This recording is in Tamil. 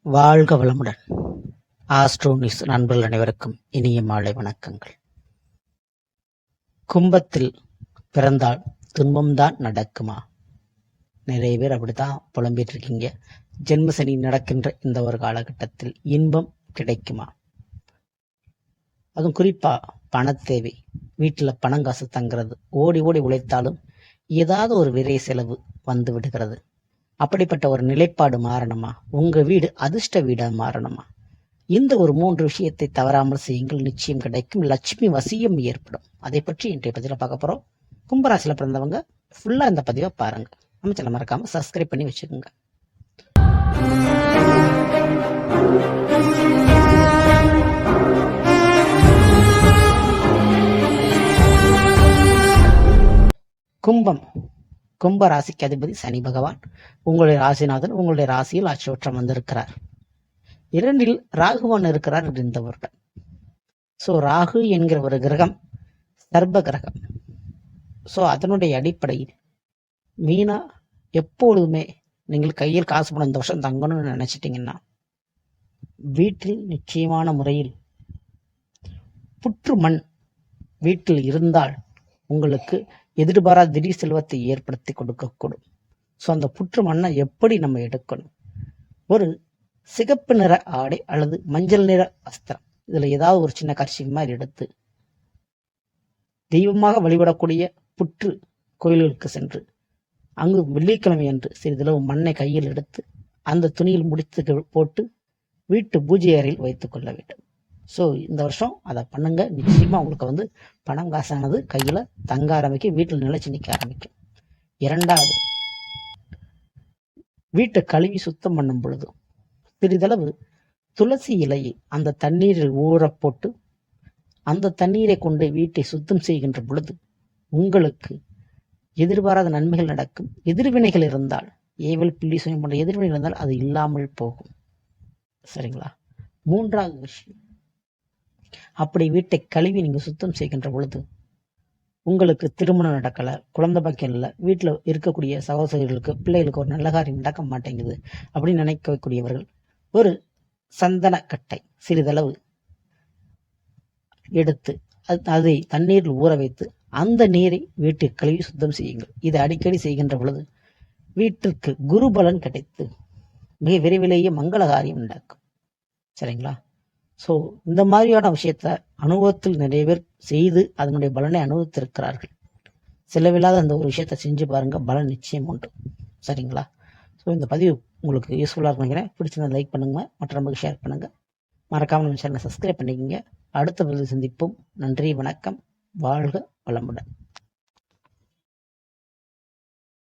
வாழ்க வளமுடன். ஆஸ்ட்ரோ நியூஸ் நண்பர்கள் அனைவருக்கும் இனிய மாலை வணக்கங்கள். கும்பத்தில் பிறந்தால் துன்பம்தான் நடக்குமா? நிறைய பேர் அப்படித்தான் புலம்பிட்டு இருக்கீங்க. ஜென்மசனி நடக்கின்ற இந்த ஒரு காலகட்டத்தில் இன்பம் கிடைக்குமா? அதுவும் குறிப்பா பண தேவை, வீட்டில் பணம் காசு தங்கிறது, ஓடி ஓடி உழைத்தாலும் ஏதாவது ஒரு விரை செலவு வந்து விடுகிறது. அப்படிப்பட்ட ஒரு நிலைப்பாடு மாறணுமா? உங்க வீடு அதிர்ஷ்ட வீடா மாறணுமா? இந்த ஒரு 3 விஷயத்தை தவறாமல் செய்யுங்கள், நிச்சயம் கிடைக்கும். லட்சுமி வசியம் ஏற்படும். அதை பற்றி இன்றைய பதில பார்க்க போறோம். கும்பராசியில பிறந்தவங்க ஃபுல்லா இந்த பதிவை பாருங்க. நம்ம சேனலை மறக்காம சப்ஸ்கிரைப் பண்ணி வச்சுக்கோங்க. கும்பம், கும்ப ராசிக்கு அதிபதி சனி பகவான், உங்களுடைய ராசிநாதன், உங்களுடைய ராசியில் ஆட்சியோற்றம் வந்திருக்கிறார். 2ல் ராகுவான் இருக்கிறார் இந்த வருடம். சோ ராகு என்கிற ஒரு கிரகம் சர்ப கிரகம். சோ அதனுடைய அடிப்படையில் மீனா எப்பொழுதுமே நீங்கள் கையில் காசு பணம் இந்த வருஷம் தங்கணும்னு நினைச்சிட்டீங்கன்னா வீட்டில் நிச்சயமான முறையில் புற்று மண் வீட்டில் இருந்தால் உங்களுக்கு எதிர்பாராத திடீர் செல்வத்தை ஏற்படுத்தி கொடுக்கக்கூடும். ஸோ அந்த புற்று மண்ணை எப்படி நம்ம எடுக்கணும்? ஒரு சிகப்பு நிற ஆடை அல்லது மஞ்சள் நிற வஸ்திரம், இதுல ஏதாவது ஒரு சின்ன கர்ச்சி மாதிரி எடுத்து தெய்வமாக வழிபடக்கூடிய புற்று கோயில்களுக்கு சென்று அங்கு வெள்ளிக்கிழமை அன்று சிறிதளவு மண்ணை கையில் எடுத்து அந்த துணியில் முடித்து போட்டு வீட்டு பூஜை அறையில் வைத்துக் கொள்ள வேண்டும். ஸோ இந்த வருஷம் அதை பண்ணுங்க. நிச்சயமா உங்களுக்கு பணம் காசானது கையில தங்க ஆரம்பிக்கும், வீட்டில் நிலைச்சு நிற்க ஆரம்பிக்கும். 2வது, வீட்டை கழுவி சுத்தம் பண்ணும் பொழுது சிறிதளவு துளசி இலையை அந்த தண்ணீரில் ஊற போட்டு அந்த தண்ணீரை கொண்டு வீட்டை சுத்தம் செய்கின்ற பொழுது உங்களுக்கு எதிர்பாராத நன்மைகள் நடக்கும். எதிர்வினைகள் இருந்தால், ஏவல் பில்லி சுயம் போன்ற எதிர்வினைகள் இருந்தால் அது இல்லாமல் போகும். சரிங்களா? 3வது விஷயம், அப்படி வீட்டை கழுவி நீங்க சுத்தம் செய்கின்ற பொழுது உங்களுக்கு திருமணம் நடக்கல, குழந்தை பாக்கியம் இல்லை, வீட்டில் இருக்கக்கூடிய சகோதரிகளுக்கு பிள்ளைகளுக்கு ஒரு நல்ல காரியம் நடக்க மாட்டேங்குது அப்படின்னு நினைக்கக்கூடியவர்கள் ஒரு சந்தன கட்டை சிறிதளவு எடுத்து அதை தண்ணீரில் ஊற வைத்து அந்த நீரை வீட்டை கழுவி சுத்தம் செய்யுங்கள். இதை அடிக்கடி செய்கின்ற பொழுது வீட்டிற்கு குரு பலன் கிடைத்து மிக விரைவிலேயே மங்கள காரியம் நடக்கும். சரிங்களா? ஸோ இந்த மாதிரியான விஷயத்த அனுபவத்தில் நிறைய பேர் செய்து அதனுடைய பலனை அனுபவித்திருக்கிறார்கள். செலவில்லாத அந்த ஒரு விஷயத்த செஞ்சு பாருங்க, பலன் நிச்சயம் உண்டு. சரிங்களா? ஸோ இந்த பதிவு உங்களுக்கு யூஸ்ஃபுல்லாக இருக்கும் நினைக்கிறேன். பிடிச்சிருந்தா லைக் பண்ணுங்க, மற்றவங்களுக்கு ஷேர் பண்ணுங்க, மறக்காம நம்ம சேனலை சப்ஸ்கிரைப் பண்ணிக்கோங்க. அடுத்த பதிவு சந்திப்போம். நன்றி, வணக்கம், வாழ்க வளமுடன்.